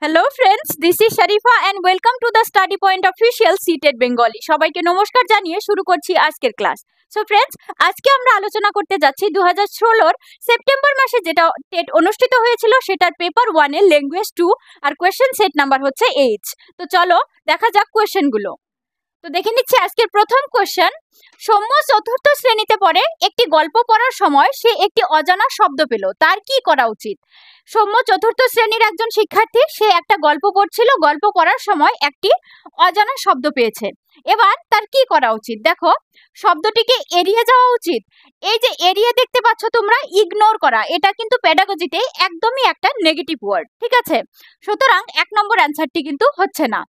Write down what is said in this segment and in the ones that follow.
Hello friends, this is Sharifa and welcome to the study point official seated Bengali. সবাইকে নমস্কার জানিয়ে শুরু করছি আজকের ক্লাস। সো ফ্রেন্ডস, আজকে আমরা আলোচনা করতে যাচ্ছি 2016 সেপ্টেম্বর মাসে যেটা টেট অনুষ্ঠিত হয়েছিল সেটার পেপার 1 এর ল্যাঙ্গুয়েজ 2 আর কোয়েশ্চেন সেট নাম্বার হচ্ছে 8। তো চলো দেখা যাক কোয়েশ্চেনগুলো। তো দেখে নিচ্ছি আজকের প্রথম কোয়েশ্চেন। সৌম্য চতুর্থ শ্রেণীতে পড়ে, একটি গল্প পড়ার সময় সে একটি অজানা শব্দ পেল, তার কি করা উচিত? সৌম্য চতুর্থ শ্রেণীর একজন শিক্ষার্থী, সে একটা গল্প পড়ছিল, গল্প পড়ার সময় একটি অজানা শব্দ পেয়েছে। এবার তার কি করা উচিত? দেখো, শব্দটিকে এড়িয়ে যাওয়া উচিত। এই যে এড়িয়ে দেখতে পাচ্ছ তোমরা, ইগনোর করা, এটা কিন্তু পেডাগজিতে একদমই একটা নেগেটিভ ওয়ার্ড, ঠিক আছে? সুতরাং 1 নম্বর অ্যান্সারটি কিন্তু হচ্ছে না।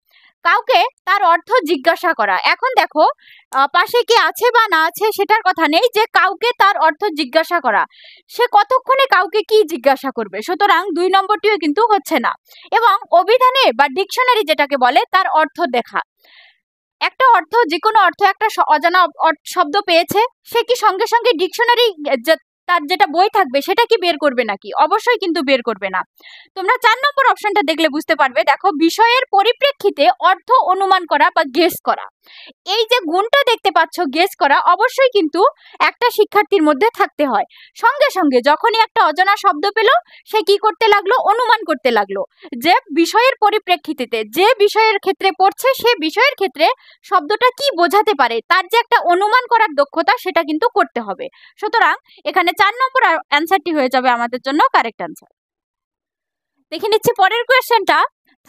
কাউকে তার অর্থ জিজ্ঞাসা করা। এখন দেখো, পাশে কি আছে বা না আছে সেটার কথা নেই, যে কাউকে তার অর্থ জিজ্ঞাসা করা, সে কতক্ষণে কাউকে কি জিজ্ঞাসা করবে? সুতরাং 2 নম্বরটিও কিন্তু হচ্ছে না। এবং অভিধানে বা ডিকশনারি যেটাকে বলে, তার অর্থ দেখা। একটা অর্থ, যে কোনো অর্থ, একটা অজানা শব্দ পেয়েছে, সে কি সঙ্গে সঙ্গে ডিকশনারি তার যেটা বই থাকবে সেটা কি বের করবে নাকি? অবশ্যই কিন্তু বের করবে না। তোমরা 4 নম্বর অপশনটা দেখলে বুঝতে পারবে। দেখো, বিষয়ের পরিপ্রেক্ষিতে অর্থ অনুমান করা বা গেস করা। এই যে গুণটা দেখতে পাচ্ছ, গেস করা, অবশ্যই কিন্তু একটা শিক্ষার্থীর মধ্যে থাকতে হয়। সঙ্গে সঙ্গে যখনই একটা অজানা শব্দ পেল, সে কি করতে লাগলো? অনুমান করতে লাগলো, যে বিষয়ের পরিপ্রেক্ষিতে, যে বিষয়ের ক্ষেত্রে পড়ছে সে বিষয়ের ক্ষেত্রে শব্দটা কি বোঝাতে পারে, তার যে একটা অনুমান করার দক্ষতা, সেটা কিন্তু করতে হবে। সুতরাং এখানে 4 নম্বর অ্যান্সারটি হয়ে যাবে আমাদের জন্য কারেক্ট অ্যান্সার। দেখে নিচ্ছি পরের কোয়েশ্চেনটা।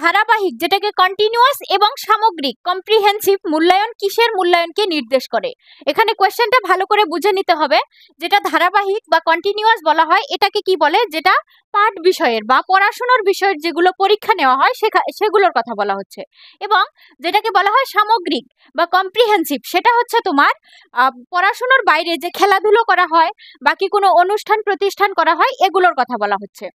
ধারাবাহিক, যেটাকে কন্টিনিউয়াস এবং সামগ্রিক, কম্প্রিহেন্সিভ মূল্যায়ন কিসের মূল্যায়নকে নির্দেশ করে? এখানে কোয়েশ্চেনটা ভালো করে বুঝে নিতে হবে। যেটা ধারাবাহিক বা কন্টিনিউয়াস বলা হয়, এটাকে কি বলে? যেটা পাঠ বিষয়ের বা পড়াশোনার বিষয়ের যেগুলো পরীক্ষা নেওয়া হয় সেগুলোর কথা বলা হচ্ছে। এবং যেটাকে বলা হয় সামগ্রিক বা কম্প্রিহেন্সিভ, সেটা হচ্ছে তোমার পড়াশোনার বাইরে যে খেলাধুলো করা হয়, বাকি কোনো অনুষ্ঠান প্রতিষ্ঠান করা হয়, এগুলোর কথা বলা হচ্ছে।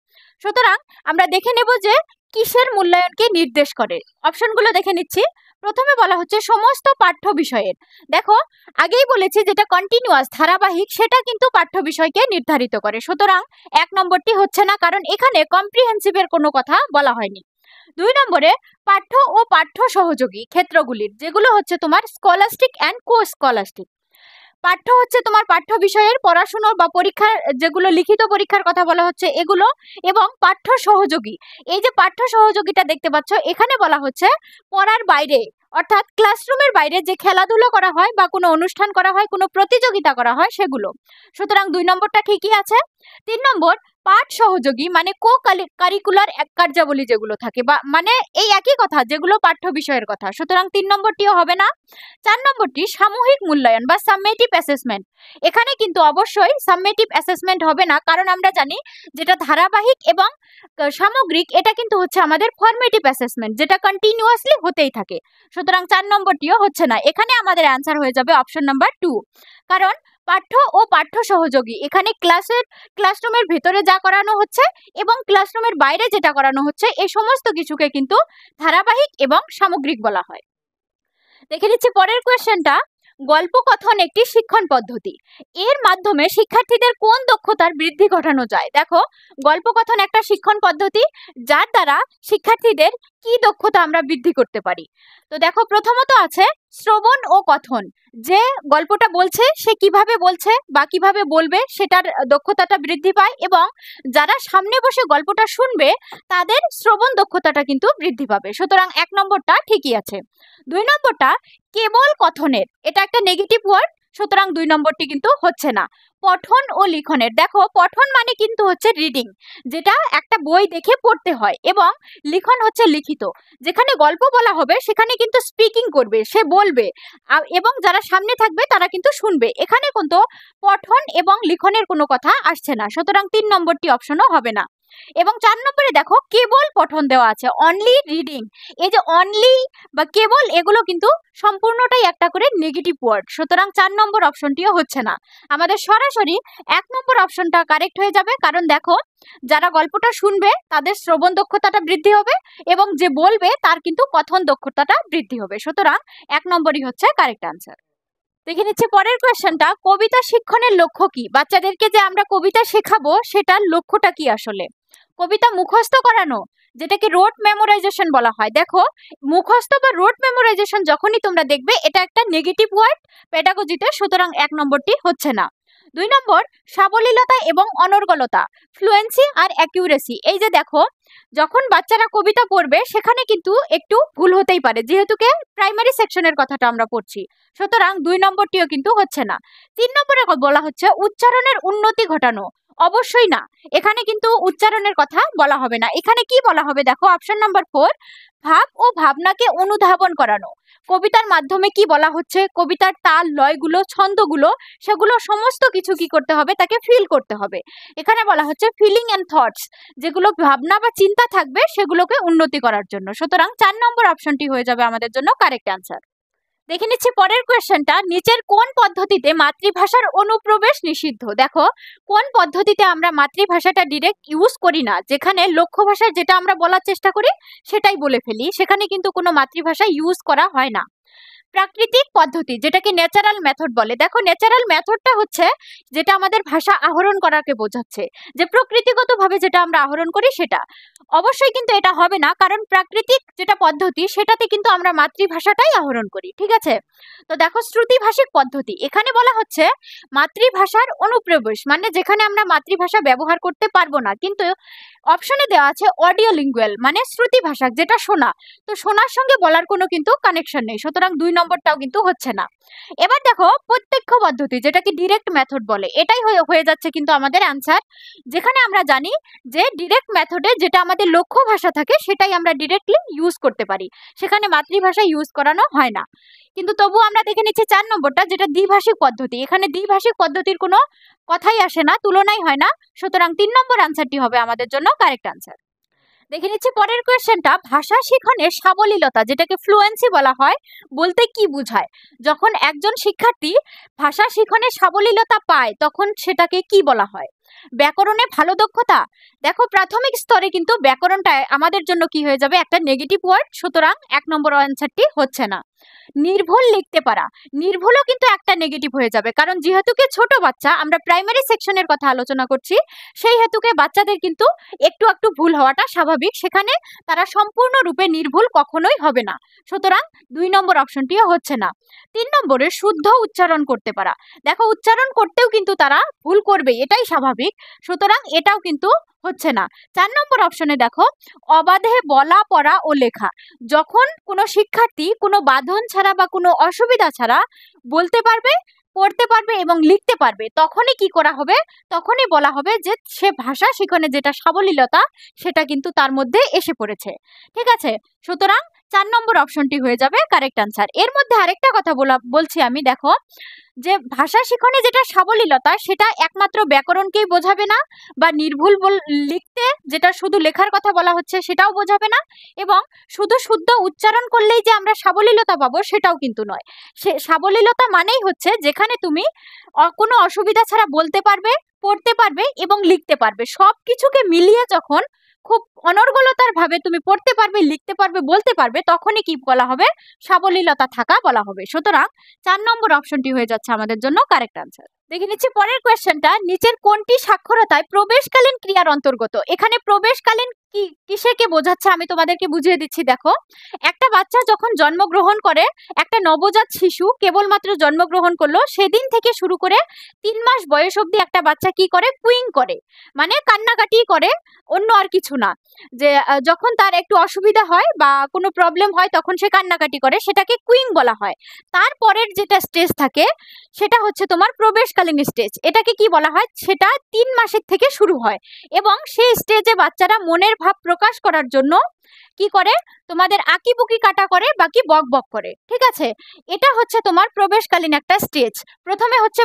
সুতরাং আমরা দেখে নেব যে কিসের মূল্যায়নকে নির্দেশ করে। অপশনগুলো দেখে নিচ্ছি। প্রথমে বলা হচ্ছে সমস্ত পাঠ্য বিষয়ের। দেখো, আগেই বলেছি যেটা কন্টিনিউয়াস, ধারাবাহিক, সেটা কিন্তু পাঠ্য বিষয়কে নির্ধারিত করে। সুতরাং 1 নম্বরটি হচ্ছে না, কারণ এখানে কম্প্রিহেন্সিভের কোনো কথা বলা হয়নি। 2 নম্বরে পাঠ্য ও পাঠ্য সহযোগী ক্ষেত্রগুলির, যেগুলো হচ্ছে তোমার স্কলাস্টিক অ্যান্ড কো স্কলাস্টিক। পাঠ্য হচ্ছে তোমার পাঠ্য বিষয়ের পড়াশোনা বা পরীক্ষার, যেগুলো লিখিত পরীক্ষার কথা বলা হচ্ছে এগুলো। এবং পাঠ্য সহযোগী, এই যে পাঠ্য সহযোগীটা দেখতে পাচ্ছ, এখানে বলা হচ্ছে পড়ার বাইরে, অর্থাৎ ক্লাসরুমের বাইরে যে খেলাধুলো করা হয় বা কোনো অনুষ্ঠান করা হয়, কোনো প্রতিযোগিতা করা হয়, সেগুলো। সুতরাং 2 নম্বরটা ঠিকই আছে। 3 নম্বর পাঠ সহযোগী, মানে কো কারিকুলার কার্যাবলী যেগুলো থাকে, বা মানে এই একই কথা, যেগুলো পাঠ্য বিষয়ের কথা। সুতরাং 3 নম্বরটিও হবে না। 4 নম্বরটি সামূহিক মূল্যায়ন বা সামেটিভ অ্যাসেসমেন্ট। এখানে কিন্তু অবশ্যই সামেটিভ অ্যাসেসমেন্ট হবে না, কারণ আমরা জানি যেটা ধারাবাহিক এবং সামগ্রিক, এটা কিন্তু হচ্ছে আমাদের ফরমেটিভ অ্যাসেসমেন্ট, যেটা কন্টিনিউয়াসলি হতেই থাকে। সুতরাং 4 নম্বরটিও হচ্ছে না। এখানে আমাদের অ্যান্সার হয়ে যাবে অপশন নাম্বার 2। কারণ পাঠ্য ও পাঠ্য সহযোগী, এখানে ক্লাসরুমের ভেতরে যা করানো হচ্ছে এবং ক্লাসরুমের বাইরে যেটা করানো হচ্ছে, এই সমস্ত কিছুকে কিন্তু ধারাবাহিক এবং সামগ্রিক বলা হয়। দেখে নিচ্ছি পরের কোয়েশ্চেনটা। গল্প কথন একটি শিক্ষণ পদ্ধতি, এর মাধ্যমে শিক্ষার্থীদের কোন দক্ষতার বৃদ্ধি ঘটানো যায়? দেখো, গল্প কথন একটা শিক্ষণ পদ্ধতি, যার দ্বারা শিক্ষার্থীদের কি দক্ষতা আমরা বৃদ্ধি করতে পারি। তো দেখো, প্রথমত আছে শ্রবণ ও কথন, যে গল্পটা বলছে সে কিভাবে বলছে বা কিভাবে বলবে, সেটার দক্ষতাটা বৃদ্ধি পায়। এবং যারা সামনে বসে গল্পটা শুনবে, তাদের শ্রবণ দক্ষতাটা কিন্তু বৃদ্ধি পাবে। সুতরাং 1 নম্বরটা ঠিকই আছে। 2 নম্বরটা কেবল কথনের, এটা একটা নেগেটিভ ওয়ার্ড, সুতরাং 2 নম্বরটি কিন্তু হচ্ছে না। পঠন ও লিখনের, দেখো পঠন মানে কিন্তু হচ্ছে রিডিং, যেটা একটা বই দেখে পড়তে হয়, এবং লিখন হচ্ছে লিখিত। যেখানে গল্প বলা হবে সেখানে কিন্তু স্পিকিং করবে, সে বলবে, এবং যারা সামনে থাকবে তারা কিন্তু শুনবে। এখানে কিন্তু পঠন এবং লিখনের কোনো কথা আসছে না। সুতরাং 3 নম্বরটি অপশনও হবে না। এবং 4 নম্বরে দেখো কেবল পঠন দেওয়া আছে, অনলি রিডিং। এই যে অনলি বা কেবল, এগুলো কিন্তু সম্পূর্ণটাই একটা করে নেগেটিভ ওয়ার্ড। সুতরাং 4 নম্বর অপশনটিও হচ্ছে না। আমাদের সরাসরি 1 নম্বর অপশনটা কারেক্ট হয়ে যাবে, কারণ দেখো যারা গল্পটা শুনবে তাদের শ্রবণ দক্ষতাটা বৃদ্ধি হবে, এবং যে বলবে তার কিন্তু কথন দক্ষতাটা বৃদ্ধি হবে। সুতরাং 1 নম্বরই হচ্ছে কারেক্ট আনসার। দেখে নিচ্ছি পরের কোয়েশ্চেনটা। কবিতা শিক্ষণের লক্ষ্য কি? বাচ্চাদেরকে যে আমরা কবিতা শেখাবো, সেটার লক্ষ্যটা কি আসলে? কবিতা মুখস্থ করানো, যেটাকে রোড মেমোরাইজেশন বলা হয়। দেখো, মুখস্থ বা রোড মেমোরাইজেশন যখনই তোমরা দেখবে এটা একটা নেগেটিভ ওয়ার্ড পেডাগজিতে, সুতরাং 1 নম্বরটি হচ্ছে না। 2 নম্বর সাবলীলতা এবং অনর্গলতা, ফ্লুয়েন্সি আর অ্যাকিউরেসি। এই যে দেখো, যখন বাচ্চারা কবিতা পড়বে সেখানে কিন্তু একটু ভুল হতেই পারে, যেহেতু প্রাইমারি সেকশনের কথাটা আমরা পড়ছি, সুতরাং 2 নম্বরটিও কিন্তু হচ্ছে না। 3 নম্বরে বলা হচ্ছে উচ্চারণের উন্নতি ঘটানো, অবশ্যই না, এখানে কিন্তু উচ্চারণের কথা বলা হবে না। এখানে কি বলা হবে দেখো, অপশন নাম্বার 4, ভাব ও ভাবনাকে অনুধাবন করানো। কবিতার মাধ্যমে কি বলা হচ্ছে, কবিতার তাল, লয়গুলো, ছন্দগুলো, সেগুলো সমস্ত কিছু কি করতে হবে, তাকে ফিল করতে হবে। এখানে বলা হচ্ছে ফিলিং এন্ড থটস, যেগুলো ভাবনা বা চিন্তা থাকবে সেগুলোকে উন্নতি করার জন্য। সুতরাং 4 নম্বর অপশনটি হয়ে যাবে আমাদের জন্য কারেক্ট অ্যান্সার। দেখে নিচ্ছি পরের কোয়েশ্চেনটা, নিচের কোন পদ্ধতিতে মাতৃভাষার অনুপ্রবেশ নিষিদ্ধ? দেখো, কোন পদ্ধতিতে আমরা মাতৃভাষাটা ডিরেক্ট ইউজ করি না, যেখানে লক্ষ্য ভাষায় যেটা আমরা বলার চেষ্টা করি সেটাই বলে ফেলি, সেখানে কিন্তু কোনো মাতৃভাষা ইউজ করা হয় না। প্রাকৃতিক পদ্ধতি, যেটাকে ন্যাচারাল মেথড বলে। দেখো, ন্যাচারাল মেথডটা হচ্ছে যেটা আমাদের ভাষা আহরণ করাকে বোঝাচ্ছে, যে প্রকৃতিগতভাবে যেটা আমরা আহরণ করি সেটা। অবশ্যই কিন্তু এটা হবে না, কারণ প্রাকৃতিক যেটা পদ্ধতি সেটাতে কিন্তু আমরা মাতৃভাষাটাই আহরণ করি, ঠিক আছে? তো দেখো, শ্রুতিভাষিক পদ্ধতি, এখানে বলা হচ্ছে মাতৃভাষার অনুপ্রবেশ, মানে যেখানে আমরা মাতৃভাষা ব্যবহার করতে পারবো না, কিন্তু অপশনে দেওয়া আছে অডিও লিঙ্গুয়াল, মানে শ্রুতি ভাষা, যেটা শোনা, তো শোনার সঙ্গে বলার কোনো কিন্তু কানেকশন নেই, সুতরাং 2 নম্বরটাও কিন্তু হচ্ছে না। এবার দেখো, প্রত্যক্ষ পদ্ধতি, যেটাকে ডিরেক্ট মেথড বলে, এটাই হয়ে যাচ্ছে কিন্তু আমাদের অ্যান্সার, যেখানে আমরা জানি যে ডিরেক্ট মেথডে যেটা আমাদের লক্ষ্য ভাষা থাকে সেটাই আমরা ডিরেক্টলি ইউজ করতে পারি, সেখানে মাতৃভাষা ইউজ করানো হয় না। কিন্তু তবু আমরা দেখে নিচ্ছি 4 নম্বরটা, যেটা দ্বিভাষিক পদ্ধতি, এখানে দ্বিভাষিক পদ্ধতির কোনো কথাই আসে না, তুলনাই হয় না, সুতরাং 3 নম্বর আনসারটি হবে আমাদের জন্য কারেক্ট আনসার। দেখে নিচ্ছি পরের কোয়েশ্চেনটা, ভাষা শিখনের সাবলীলতা, যেটাকে ফ্লুয়েন্সি বলা হয়, বলতে কি বোঝায়? যখন একজন শিক্ষার্থী ভাষা শিখনে সাবলীলতা পায় তখন সেটাকে কি বলা হয়? ব্যাকরণে ভালো দক্ষতা। দেখো, প্রাথমিক স্তরে কিন্তু ব্যাকরণটা আমাদের জন্য কি হয়ে যাবে, একটা নেগেটিভ ওয়ার্ড, সুতরাং 1 নম্বর আনসারটি হচ্ছে না। নির্ভুল লিখতে পারা, নির্ভুলও কিন্তু একটা নেগেটিভ হয়ে যাবে, কারণ যেহেতুকে ছোট বাচ্চা, আমরা প্রাইমারি সেকশনের কথা আলোচনা করছি, সেই হেতুকে বাচ্চাদের কিন্তু একটু একটু ভুল হওয়াটা স্বাভাবিক, সেখানে তারা সম্পূর্ণরূপে নির্ভুল কখনোই হবে না, সুতরাং 2 নম্বর অপশনটিও হচ্ছে না। 3 নম্বরে শুদ্ধ উচ্চারণ করতে পারা। দেখো, উচ্চারণ করতেও কিন্তু তারা ভুল করবে, এটাই স্বাভাবিক, সুতরাং এটাও কিন্তু হচ্ছে না। 4 নম্বর অপশনে দেখো, অবাধে বলা, পড়া ও লেখা, যখন কোনো শিক্ষার্থী কোনো বাঁধন ছাড়া বা কোনো অসুবিধা ছাড়া বলতে পারবে, পড়তে পারবে এবং লিখতে পারবে, তখনই কি করা হবে, তখনই বলা হবে যে সে ভাষা শিখনে যেটা সাবলীলতা সেটা কিন্তু তার মধ্যে এসে পড়েছে, ঠিক আছে? সুতরাং 4 নম্বর অপশনটি হয়ে যাবে কারেক্ট আনসার। এর মধ্যে আরেকটা কথা বলছি আমি, দেখো, যে ভাষা শিখনে যেটা সাবলীলতা সেটা একমাত্র ব্যাকরণকেই বোঝাবে না, বা নির্ভুল লিখতে যেটা শুধু লেখার কথা বলা হচ্ছে সেটাও বোঝাবে না, এবং শুধু শুদ্ধ উচ্চারণ করলেই যে আমরা সাবলীলতা পাবো সেটাও কিন্তু নয়। সে সাবলীলতা মানেই হচ্ছে যেখানে তুমি কোনো অসুবিধা ছাড়া বলতে পারবে, পড়তে পারবে এবং লিখতে পারবে, সব কিছুকে মিলিয়ে যখন খুব অনর্গলতার ভাবে তুমি পড়তে পারবে, লিখতে পারবে, বলতে পারবে, তখনই কি বলা হবে, সাবলীলতা থাকা বলা হবে। সুতরাং 4 নম্বর অপশনটি হয়ে যাচ্ছে আমাদের জন্য কারেক্ট আনসার। দেখে নিচ্ছি পরের কোয়েশ্চেনটা, নিচের কোনটি সাক্ষরতায় প্রবেশকালীন ক্রিয়ার অন্তর্গত? এখানে প্রবেশকালীন কিসেকে বোঝাচ্ছে আমি তোমাদেরকে বুঝিয়ে দিচ্ছি। দেখো, একটা বাচ্চা যখন জন্মগ্রহণ করে, একটা নবজাত শিশু কেবলমাত্র জন্মগ্রহণ করলো, সেদিন থেকে শুরু করে 3 মাস বয়স অবধি একটা বাচ্চা কি করে, কুইং করে, মানে কান্নাকাটি করে, অন্য আর কিছু না। যে যখন তার একটু অসুবিধা হয় বা কোনো প্রবলেম হয় তখন সে কান্নাকাটি করে, সেটাকে কুইং বলা হয়। তারপরের যেটা স্টেজ থাকে সেটা হচ্ছে তোমার প্রবেশকালীন স্টেজ, এটাকে কি বলা হয়, সেটা 3 মাসের থেকে শুরু হয়, এবং সেই স্টেজে বাচ্চারা মনের ভাব প্রকাশ করার জন্য কি করে, তোমাদের আঁকিবুকি কাটা করে, বাকি বক বক করে, ঠিক আছে? এটা হচ্ছে তোমার প্রবেশকালীন একটা স্টেজ। প্রথমে হচ্ছে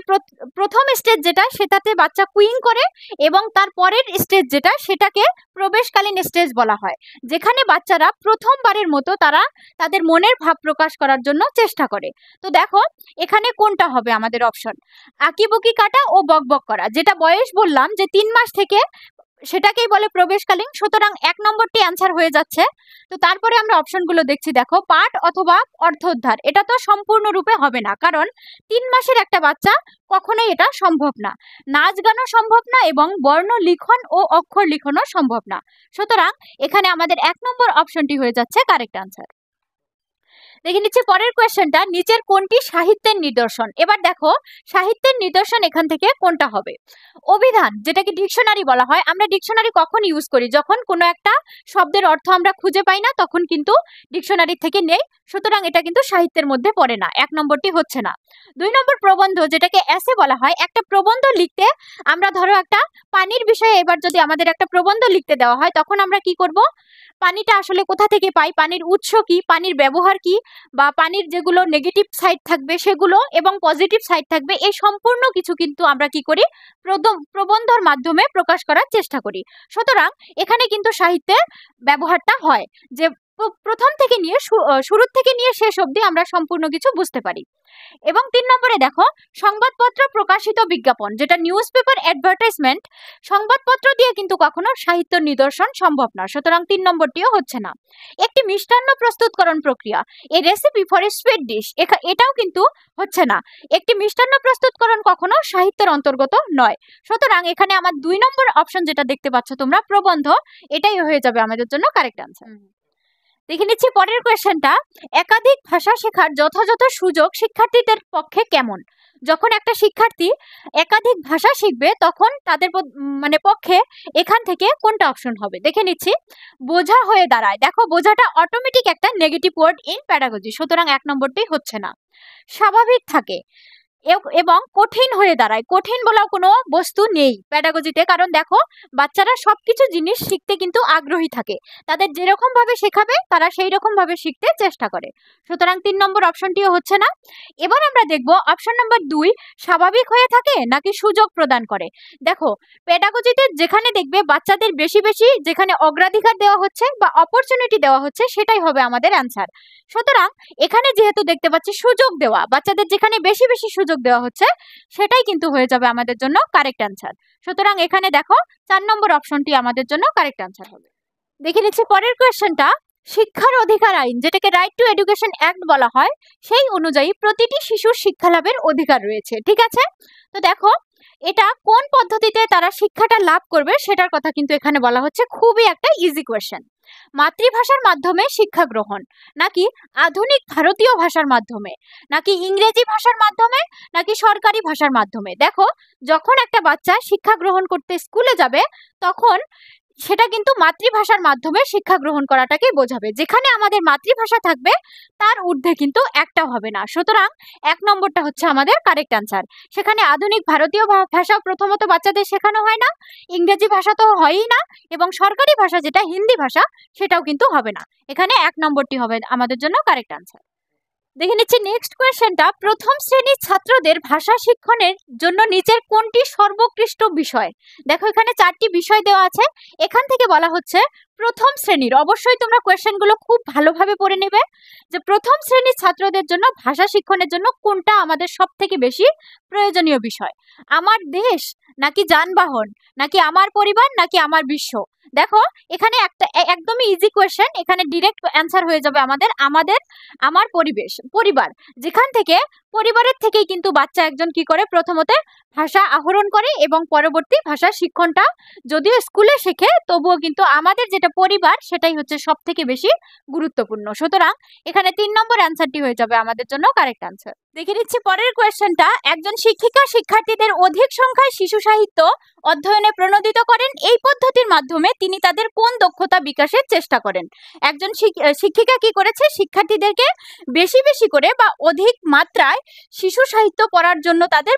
প্রথম স্টেজ যেটা, সেটাতে বাচ্চা কুইং করে, এবং তার পরের স্টেজ যেটা সেটাকে প্রবেশকালীন স্টেজ বলা হয়, যেখানে বাচ্চারা প্রথমবারের মতো তারা তাদের মনের ভাব প্রকাশ করার জন্য চেষ্টা করে। তো দেখো, এখানে কোনটা হবে আমাদের অপশন, আঁকিবুকি কাটা ও বক বক করা, যেটা বয়স বললাম যে 3 মাস থেকে সেটাকেই বলে প্রবেশকালীন। সুতরাং 1 নম্বরটি অ্যান্সার হয়ে যাচ্ছে। তো তারপরে আমরা অপশনগুলো দেখছি, দেখো পাঠ অথবা অর্থোদ্ধার, এটা তো সম্পূর্ণরূপে হবে না, কারণ 3 মাসের একটা বাচ্চা কখনোই এটা সম্ভব না। নাচ গানও সম্ভব না এবং বর্ণ লিখন ও অক্ষর লিখনও সম্ভব না। সুতরাং এখানে আমাদের 1 নম্বর অপশনটি হয়ে যাচ্ছে কারেক্ট অ্যান্সার। দেখে নিচ্ছি পরের কোয়েশ্চেনটা, নিচের কোনটি সাহিত্যের নিদর্শন। এবার দেখো সাহিত্যের নিদর্শন এখান থেকে কোনটা হবে। অভিধান, যেটাকে ডিকশনারি বলা হয়, আমরা ডিকশনারি কখন ইউজ করি, যখন কোনো একটা শব্দের অর্থ আমরা খুঁজে পাই না, তখন কিন্তু ডিকশনারি থেকে নেই। সুতরাং এটা কিন্তু সাহিত্যের মধ্যে পড়ে না, 1 নম্বরটি হচ্ছে না। 2 নম্বর প্রবন্ধ, যেটাকে এসে বলা হয়। একটা প্রবন্ধ লিখতে আমরা ধরো একটা পানির বিষয়ে এবার যদি আমাদের একটা প্রবন্ধ লিখতে দেওয়া হয়, তখন আমরা কি করব, পানিটা আসলে কোথা থেকে পাই, পানির উৎস কি, পানির ব্যবহার কি, বা পানির যেগুলো নেগেটিভ সাইড থাকবে সেগুলো এবং পজিটিভ সাইড থাকবে, এই সম্পূর্ণ কিছু কিন্তু আমরা কি করি, প্রবন্ধের মাধ্যমে প্রকাশ করার চেষ্টা করি। সুতরাং এখানে কিন্তু সাহিত্যের ব্যবহারটা হয় যে প্রথম থেকে নিয়ে শুরু থেকে নিয়ে শেষ অবধি আমরা সম্পূর্ণ কিছু বুঝতে পারি। এবং 3 নম্বরে দেখো সংবাদপত্র প্রকাশিত বিজ্ঞাপন, যেটা নিউজ পেপার অ্যাডভার্টাইজমেন্ট, সংবাদপত্র দিয়ে কিন্তু কখনো সাহিত্য নিদর্শন সম্ভব না। সুতরাং 3 নম্বরটিও হচ্ছে না। একটি মিষ্টান্ন প্রস্তুতকরণ প্রক্রিয়া, a recipe for a sweet dish, এটাও কিন্তু হচ্ছে না। একটি মিষ্টান্ন প্রস্তুতকরণ কখনো সাহিত্যের অন্তর্গত নয়। সুতরাং এখানে আমার 2 নম্বর অপশন যেটা দেখতে পাচ্ছ তোমরা, প্রবন্ধ, এটাই হয়ে যাবে আমাদের জন্য কারেক্ট আনসার। দেখে নিচ্ছি পরের কোয়েশ্চেনটা, একাধিক ভাষা শেখার যথাযথ সুযোগ শিক্ষার্থীদের পক্ষে কেমন। যখন একটা শিক্ষার্থী একাধিক ভাষা শিখবে তখন তাদের পক্ষে এখান থেকে কোনটা অপশন হবে, দেখে নিচ্ছি। বোঝা হয়ে দাঁড়ায়, দেখো বোঝাটা অটোমেটিক একটা নেগেটিভ ওয়ার্ড ইন প্যাডাগজি, সুতরাং 1 নম্বরটি হচ্ছে না। স্বাভাবিক থাকে এবং কঠিন হয়ে দাঁড়ায়, কঠিন বলা কোনো বস্তু নেই প্যাডাগজিতে, কারণ দেখো বাচ্চারা সবকিছু জিনিস শিখতে কিন্তু আগ্রহী থাকে, তাদের যেরকম ভাবে শেখাবে তারা সেই রকম ভাবে শিখতে চেষ্টা করে। সুতরাং 3 নম্বর অপশনটিও হচ্ছে না। এবার আমরা দেখব অপশন নম্বর 2, স্বাভাবিক হয়ে থাকে নাকি সুযোগ প্রদান করে। দেখো প্যাডাগজিতে যেখানে দেখবে বাচ্চাদের বেশি বেশি যেখানে অগ্রাধিকার দেওয়া হচ্ছে বা অপরচুনিটি দেওয়া হচ্ছে, সেটাই হবে আমাদের অ্যান্সার। সুতরাং এখানে যেহেতু দেখতে পাচ্ছি সুযোগ দেওয়া, বাচ্চাদের যেখানে বেশি বেশি সুযোগ দেওয়া হচ্ছে, সেটাই কিন্তু হয়ে যাবে আমাদের জন্য কারেক্ট অ্যান্সার। সুতরাং এখানে দেখো 4 নম্বর অপশনটি আমাদের জন্য কারেক্ট অ্যান্সার হবে। দেখে নিচ্ছি পরের কোয়েশ্চেনটা, শিক্ষার অধিকার আইন, যেটাকে রাইট টু এডুকেশন অ্যাক্ট বলা হয়, সেই অনুযায়ী প্রতিটি শিশুর শিক্ষা লাভের অধিকার রয়েছে, ঠিক আছে। তো দেখো এটা কোন পদ্ধতিতে তারা শিক্ষাটা লাভ করবে সেটার কথা কিন্তু এখানে বলা হচ্ছে। খুবই একটা ইজি কোয়েশ্চেন। মাতৃভাষার মাধ্যমে শিক্ষা গ্রহণ, নাকি আধুনিক ভারতীয় ভাষার মাধ্যমে, নাকি ইংরেজি ভাষার মাধ্যমে, নাকি সরকারি ভাষার মাধ্যমে। দেখো যখন একটা বাচ্চা শিক্ষা গ্রহণ করতে স্কুলে যাবে তখন সেটা কিন্তু মাতৃভাষার মাধ্যমে শিক্ষা গ্রহণ করাটাকে বোঝাবে। যেখানে আমাদের মাতৃভাষা থাকবে তার ঊর্ধ্বে কিন্তু একটাও হবে না। সুতরাং 1 নম্বরটা হচ্ছে আমাদের কারেক্ট অ্যান্সার। সেখানে আধুনিক ভারতীয় ভাষা প্রথমত বাচ্চাদের শেখানো হয় না, ইংরেজি ভাষা তো হয়ই না, এবং সরকারি ভাষা যেটা হিন্দি ভাষা সেটাও কিন্তু হবে না। এখানে 1 নম্বরটি হবে আমাদের জন্য কারেক্ট অ্যান্সার। দেখে নিচ্ছি নেক্সট কোয়েশ্চেনটা, প্রথম শ্রেণীর ছাত্রদের ভাষা শিক্ষণের জন্য নিচের কোনটি সর্বোৎকৃষ্ট বিষয়। দেখো এখানে 4টি বিষয় দেওয়া আছে, এখান থেকে বলা হচ্ছে প্রথম শ্রেণীর, অবশ্যই তোমরা কোয়েশ্চেনগুলো খুব ভালোভাবে পড়ে নেবে, যে প্রথম শ্রেণীর ছাত্রদের জন্য ভাষা শিক্ষণের জন্য কোনটা আমাদের সব থেকে বেশি প্রয়োজনীয় বিষয়। আমার দেশ, নাকি যানবাহন, নাকি আমার পরিবার, নাকি আমার বিশ্ব। দেখো এখানে একটা একদমই ইজি কোয়েশ্চেন, এখানে ডিরেক্ট অ্যান্সার হয়ে যাবে আমার পরিবেশ, পরিবার। যেখান থেকে পরিবারের থেকেই কিন্তু বাচ্চা একজন কি করে, প্রথমতে ভাষা আহরণ করে এবং পরবর্তী ভাষা শিক্ষণটা যদিও স্কুলে শেখে তবুও কিন্তু আমাদের যেটা পরিবার সেটাই হচ্ছে সব থেকে বেশি গুরুত্বপূর্ণ। সুতরাং এখানে 3 নম্বর অ্যান্সারটি হয়ে যাবে আমাদের জন্য কারেক্ট অ্যান্সার। দেখে নিচ্ছি পরের কোয়েশ্চেনটা, একজন শিক্ষিকা শিক্ষার্থীদের অধিক সংখ্যায় শিশু সাহিত্য অধ্যয়নে প্রণোদিত করেন, এই পদ্ধতির মাধ্যমে তিনি তাদের কোন দক্ষতা বিকাশের চেষ্টা করেন। একজন শিক্ষিকা কি করেছে, শিক্ষার্থীদেরকে বেশি বেশি করে বা অধিক মাত্রায় শিশু সাহিত্য পড়ার জন্য তাদের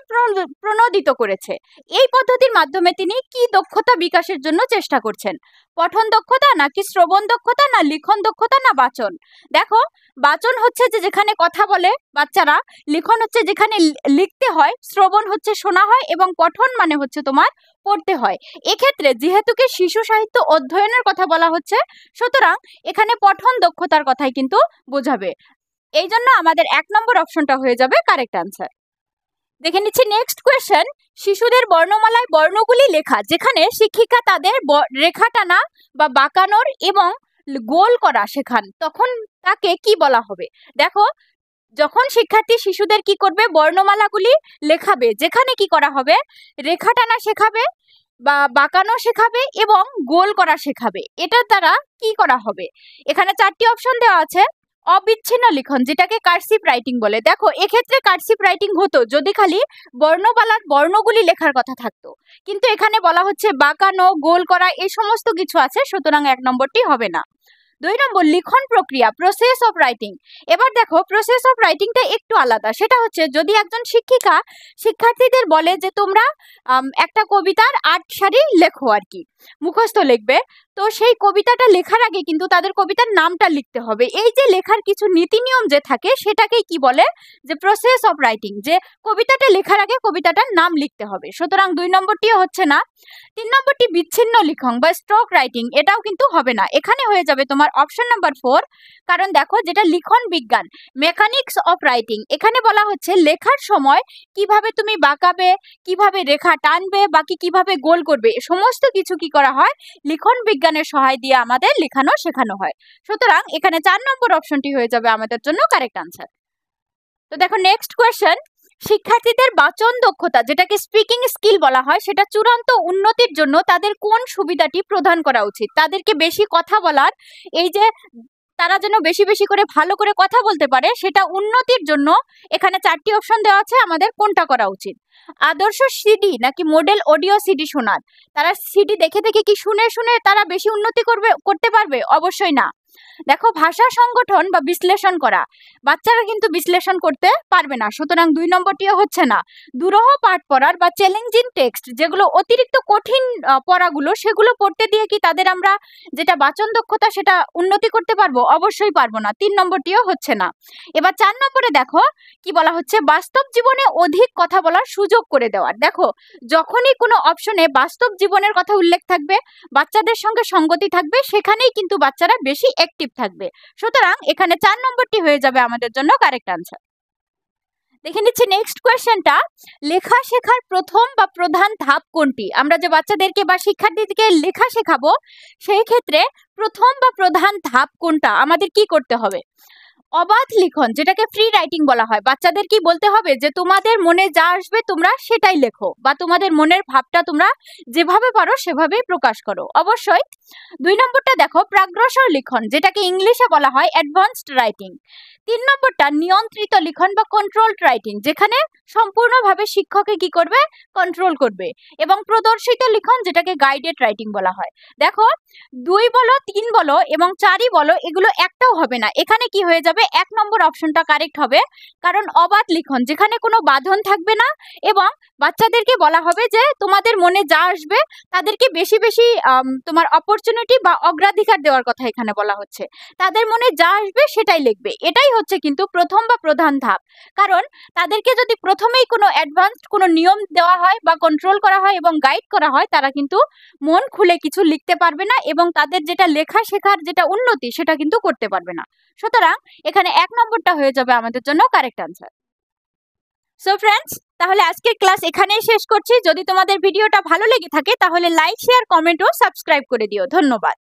প্রণোদিত করেছে। এই পদ্ধতির মাধ্যমে তিনি কি দক্ষতা বিকাশের জন্য চেষ্টা করছেন। পঠন দক্ষতা, নাকি শ্রবণ দক্ষতা, না লিখন দক্ষতা, না বাচন। দেখো বাচন হচ্ছে যে যেখানে কথা বলে বাচ্চারা, লিখন হচ্ছে যেখানে লিখতে হয়, শ্রবণ হচ্ছে শোনা হয়, এবং পঠন মানে হচ্ছে তোমার পড়তে হয়। এক্ষেত্রে যেহেতু কি শিশু সাহিত্য অধ্যয়নের কথা বলা হচ্ছে, সুতরাং এখানে পঠন দক্ষতার কথাই কিন্তু বোঝাবে। এই জন্য আমাদের 1 নম্বর অপশনটা হয়ে যাবে কারেক্ট অ্যান্সার। দেখে নিচ্ছি নেক্সট কোয়েশ্চেন। শিশুদের বর্ণমালায় বর্ণগুলি লেখা, যেখানে শিক্ষিকা তাদের রেখা টানা বা বাঁকানোর এবং গোল করা শেখান, তখন তাকে কি বলা হবে? দেখো, যখন শিক্ষার্থী শিশুদের কি করবে, বর্ণমালাগুলি লেখাবে, যেখানে কি করা হবে, রেখা টানা শেখাবে বা বাঁকানো শেখাবে এবং গোল করা শেখাবে, এটা দ্বারা কি করা হবে? এখানে 4টি অপশন দেওয়া আছে। অবিচ্ছিন্ন লিখন, যেটাকে কার্সিভ রাইটিং বলে। দেখো, এক্ষেত্রে কার্সিভ রাইটিং হতো যদি খালি বর্ণমালার বর্ণগুলি লেখার কথা থাকতো, কিন্তু এখানে বলা হচ্ছে বাঁকানো, গোল করা, এই সমস্ত কিছু আছে, সুতরাং 1 নম্বরটি হবে না। 2 নম্বর লিখন প্রক্রিয়া, প্রসেস অফ রাইটিং। এবার দেখো, প্রসেস অফ রাইটিংটা একটু আলাদা। সেটা হচ্ছে যদি একজন শিক্ষিকা শিক্ষার্থীদের বলে যে তোমরা একটা কবিতার 8 সারি লেখো, আর কি মুখস্থ লিখবে, তো সেই কবিতাটা লেখার আগে কিন্তু তাদের কবিতার নামটা লিখতে হবে। এই যে লেখার কিছু নীতি নিয়ম যে থাকে, সেটাকেই কি বলে, যে প্রসেস অফ রাইটিং, যে কবিতাটা লেখার আগে কবিতাটার নাম লিখতে হবে। সুতরাং 2 নম্বরটিও হচ্ছে না। 3 নম্বরটি বিচ্ছিন্ন লিখন বা স্ট্রোক রাইটিং, এটাও কিন্তু হবে না। এখানে হয়ে যাবে তোমার অপশন নাম্বার 4। কারণ দেখো, যেটা লিখন বিজ্ঞান, মেকানিক্স অফ রাইটিং, এখানে বলা হচ্ছে লেখার সময় কিভাবে তুমি বাঁকাবে, কিভাবে রেখা টানবে, বাকি কিভাবে গোল করবে, সমস্ত কিছু কি করা হয়, লিখন বিজ্ঞানের সহায় দিয়ে আমাদের লেখানো শেখানো হয়। সুতরাং এখানে 4 নম্বর অপশনটি হয়ে যাবে আমাদের জন্য কারেক্ট আনসার। তো দেখো নেক্সট কোয়েশ্চেন। শিক্ষার্থীদের বাচন দক্ষতা, যেটাকে স্পিকিং স্কিল বলা হয়, সেটা চূড়ান্ত উন্নতির জন্য তাদের কোন সুবিধাটি প্রদান করা উচিত? তাদেরকে বেশি কথা বলার, এই যে তারা যেন বেশি বেশি করে ভালো করে কথা বলতে পারে, সেটা উন্নতির জন্য এখানে 4টি অপশন দেওয়া আছে, আমাদের কোনটা করা উচিত? আদর্শ সিডি নাকি মডেল অডিও সিডি শোনার? তারা সিডি দেখে দেখে কি শুনে শুনে তারা বেশি উন্নতি করতে পারবে? অবশ্যই না। দেখো, ভাষা সংগঠন বা বিশ্লেষণ করা, বাচ্চারা কিন্তু বিশ্লেষণ করতে পারবে না, সুতরাং 2 নম্বরটিও হচ্ছে না। দুরূহ পাঠ পড়ার বা চ্যালেঞ্জিং টেক্সট, যেগুলো অতিরিক্ত কঠিন পড়াগুলো, সেগুলো পড়তে দিয়ে কি তাদের আমরা যেটা বাচন দক্ষতা সেটা উন্নতি করতে পারবো? অবশ্যই পারবো না। 3 নম্বরটিও হচ্ছে না। এবার 4 নম্বরে দেখো কি বলা হচ্ছে, বাস্তব জীবনে অধিক কথা বলার সুযোগ করে দেওয়ার। দেখো, যখনই কোনো অপশনে বাস্তব জীবনের কথা উল্লেখ থাকবে, বাচ্চাদের সঙ্গে সঙ্গতি থাকবে, সেখানেই কিন্তু বাচ্চারা বেশি অ্যাক্টিভ থাকবে। সুতরাং এখানে 4 নম্বরটি হয়ে যাবে আমাদের জন্য কারেক্ট আনসার। দেখে নিচ্ছি নেক্সট কোয়েশ্চেনটা। লেখা শেখার প্রথম বা প্রধান ধাপ কোনটি? আমরা যে বাচ্চাদেরকে বা শিক্ষার্থীদেরকে লেখা শেখাবো, সেই ক্ষেত্রে প্রথম বা প্রধান ধাপ কোনটা? আমাদের কি করতে হবে? অবাধ লিখন, যেটাকে ফ্রি রাইটিং বলা হয়। বাচ্চাদের কি বলতে হবে, যে তোমাদের মনে যা আসবে তোমরা সেটাই লেখো, বা তোমাদের মনের ভাবটা তোমরা যেভাবে পারো সেভাবেই প্রকাশ করো। অবশ্যই 2 নম্বরটা দেখো, প্রাগ্রসর লিখন, যেটাকে ইংলিশে বলা হয় অ্যাডভান্সড রাইটিং। 3 নম্বরটা নিয়ন্ত্রিত লিখন বা কন্ট্রোলড রাইটিং, যেখানে সম্পূর্ণভাবে শিক্ষকে কি করবে, কন্ট্রোল করবে। এবং প্রদর্শিত লিখন, যেটাকে গাইডেড রাইটিং বলা হয়। দেখো, 2 বলো, 3 বলো এবং 4ই বলো, এগুলো একটাও হবে না। এখানে কি হয়ে যাবে, 1 নম্বর অপশনটা কারেক্ট হবে। কারণ অবাধ লিখন, যেখানে কোনো বাঁধন থাকবে না, এবং বাচ্চাদেরকে বলা হবে যে তোমাদের মনে যা আসবে তাদেরকে বেশি বেশি তোমার অপরচুনিটি বা অগ্রাধিকার দেওয়ার কথা এখানে বলা হচ্ছে। তাদের মনে যা আসবে সেটাই লিখবে, এটাই হচ্ছে কিন্তু প্রথম বা প্রধান ধাপ। কারণ তাদেরকে যদি প্রথমেই কোনো অ্যাডভান্সড কোনো নিয়ম দেওয়া হয় বা কন্ট্রোল করা হয় এবং গাইড করা হয়, তারা কিন্তু মন খুলে কিছু লিখতে পারবে না, এবং তাদের যেটা লেখা শেখার যেটা উন্নতি, সেটা কিন্তু করতে পারবে না। সুতরাং এখানে 1 নম্বরটা হয়ে যাবে আমাদের জন্য কারেক্ট আনসার। সো ফ্রেন্ডস, তাহলে আজকের ক্লাস এখানেই শেষ করছি। যদি তোমাদের ভিডিওটা ভালো লেগে থাকে তাহলে লাইক, শেয়ার, কমেন্ট ও সাবস্ক্রাইব করে দিও। ধন্যবাদ।